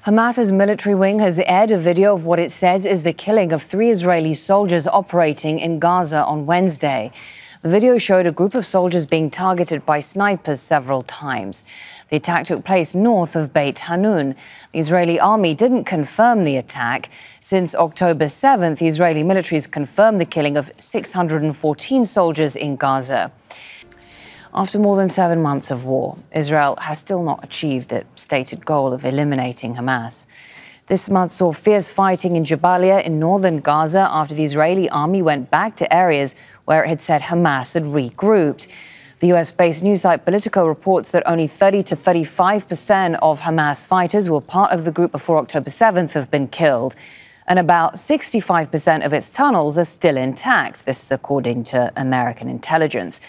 Hamas's military wing has aired a video of what it says is the killing of 3 Israeli soldiers operating in Gaza on Wednesday. The video showed a group of soldiers being targeted by snipers several times. The attack took place north of Beit Hanun. The Israeli army didn't confirm the attack. Since October 7th, the Israeli military has confirmed the killing of 614 soldiers in Gaza. After more than 7 months of war, Israel has still not achieved its stated goal of eliminating Hamas. This month saw fierce fighting in Jabalia in northern Gaza after the Israeli army went back to areas where it had said Hamas had regrouped. The US-based news site Politico reports that only 30 to 35% of Hamas fighters who were part of the group before October 7th have been killed, and about 65% of its tunnels are still intact. This is according to American intelligence.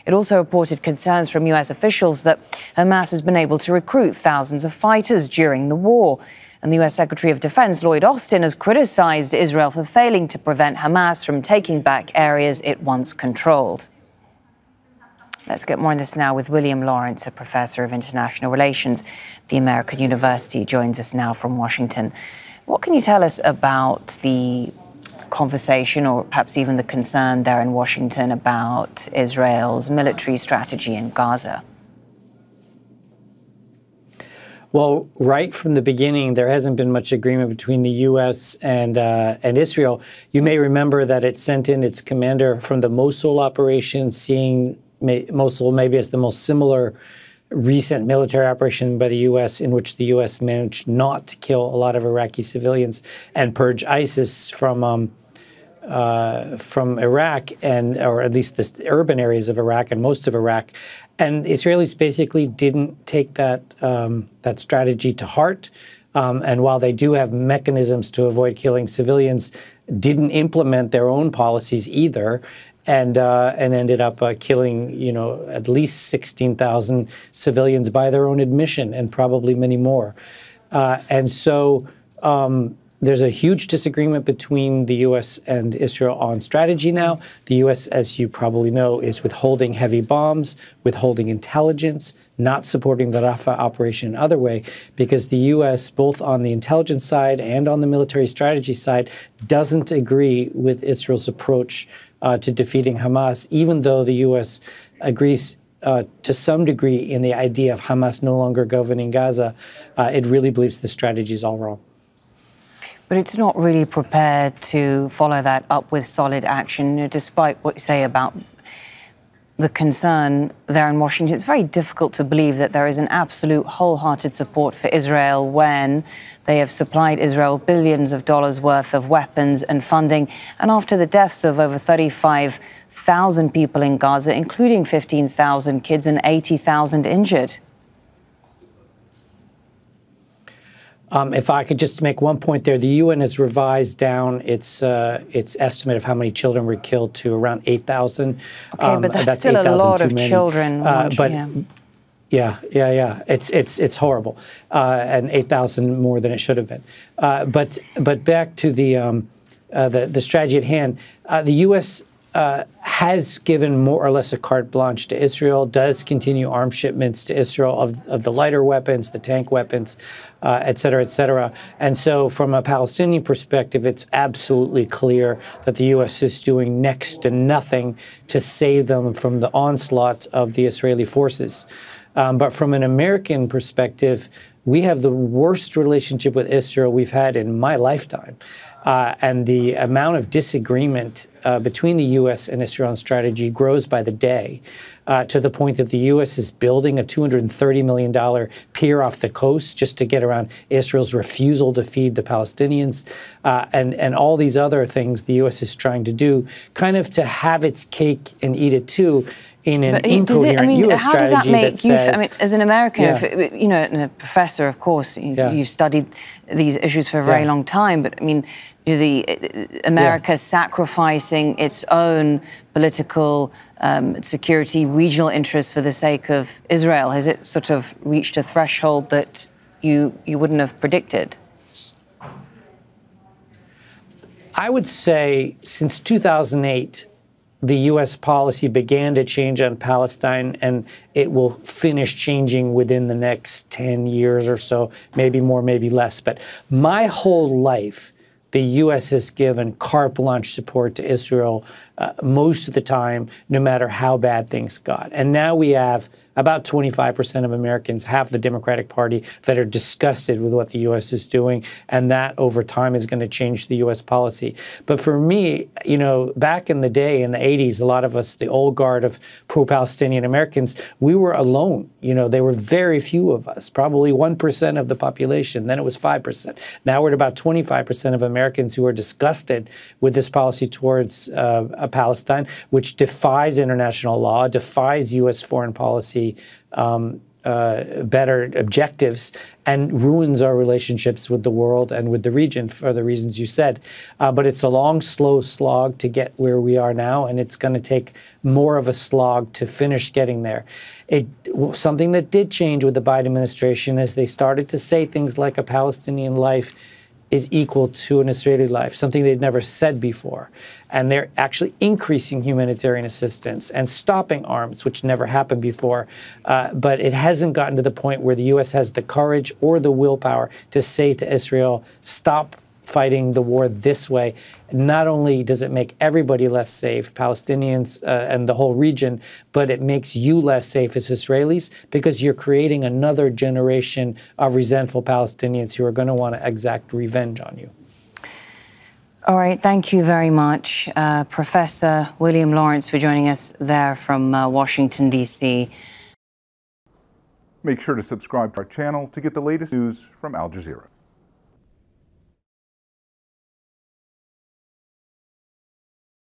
It also reported concerns from US officials that Hamas has been able to recruit thousands of fighters during the war. And the US Secretary of Defense, Lloyd Austin, has criticized Israel for failing to prevent Hamas from taking back areas it once controlled. Let's get more on this now with William Lawrence, a professor of international relations at the American University, joins us now from Washington. What can you tell us about the conversation, or perhaps even the concern there in Washington, about Israel's military strategy in Gaza? Well, right from the beginning, there hasn't been much agreement between the U.S. and Israel. You may remember that it sent in its commander from the Mosul operation, seeing Mosul maybe as the most similar recent military operation by the U.S., in which the U.S. managed not to kill a lot of Iraqi civilians and purge ISIS from Iraq, or at least the urban areas of Iraq and most of Iraq. And Israelis basically didn't take that strategy to heart. And while they do have mechanisms to avoid killing civilians, didn't implement their own policies either. And ended up killing, at least 16,000 civilians by their own admission, and probably many more. And so there's a huge disagreement between the U.S. and Israel on strategy now. The U.S., as you probably know, is withholding heavy bombs, withholding intelligence, not supporting the Rafah operation in other way, because the U.S., both on the intelligence side and on the military strategy side, doesn't agree with Israel's approach to defeating Hamas, even though the U.S. agrees to some degree in the idea of Hamas no longer governing Gaza. It really believes the strategy is all wrong. But it's not really prepared to follow that up with solid action, despite what you say about the concern there in Washington. It's very difficult to believe that there is an absolute wholehearted support for Israel when they have supplied Israel billions of dollars worth of weapons and funding. And after the deaths of over 35,000 people in Gaza, including 15,000 kids and 80,000 injured. If I could just make one point there, the UN has revised down its estimate of how many children were killed to around 8,000. Okay, but that's still a lot of children. Yeah. It's horrible, and 8,000 more than it should have been. But back to the strategy at hand, the U.S. Has given more or less a carte blanche to Israel, does continue arms shipments to Israel of the lighter weapons, the tank weapons, et cetera, et cetera. And so from a Palestinian perspective, it's absolutely clear that the U.S. is doing next to nothing to save them from the onslaught of the Israeli forces. But from an American perspective, we have the worst relationship with Israel we've had in my lifetime. And the amount of disagreement between the U.S. and Israel on strategy grows by the day, to the point that the U.S. is building a $230 million pier off the coast just to get around Israel's refusal to feed the Palestinians, and all these other things the U.S. is trying to do, kind of to have its cake and eat it too, in an incoherent U.S. strategy that says... I mean, as an American, and a professor, of course, you've studied these issues for a very long time, but I mean, America sacrificing its own political security, regional interests for the sake of Israel, has it sort of reached a threshold that you wouldn't have predicted? I would say since 2008, the U.S. policy began to change on Palestine, and it will finish changing within the next 10 years or so, maybe more, maybe less. But my whole life, the U.S. has given carte blanche support to Israel most of the time, no matter how bad things got. And now we have about 25% of Americans, half the Democratic Party, that are disgusted with what the U.S. is doing, and that over time is going to change the U.S. policy. But for me, you know, back in the day, in the 80s, a lot of us, the old guard of pro-Palestinian Americans, we were alone. You know, there were very few of us, probably 1% of the population. Then it was 5%. Now we're at about 25% of Americans who are disgusted with this policy towards Palestine, which defies international law, defies U.S. foreign policy better objectives, and ruins our relationships with the world and with the region for the reasons you said. But it's a long, slow slog to get where we are now, and it's going to take more of a slog to finish getting there. Something that did change with the Biden administration is they started to say things like a Palestinian life is equal to an Israeli life, something they'd never said before. And they're actually increasing humanitarian assistance and stopping arms, which never happened before. But it hasn't gotten to the point where the U.S. has the courage or the willpower to say to Israel, stop fighting the war this way. Not only does it make everybody less safe, Palestinians and the whole region, but it makes you less safe as Israelis, because you're creating another generation of resentful Palestinians who are going to want to exact revenge on you. All right, thank you very much, Professor William Lawrence, for joining us there from Washington, D.C. Make sure to subscribe to our channel to get the latest news from Al Jazeera.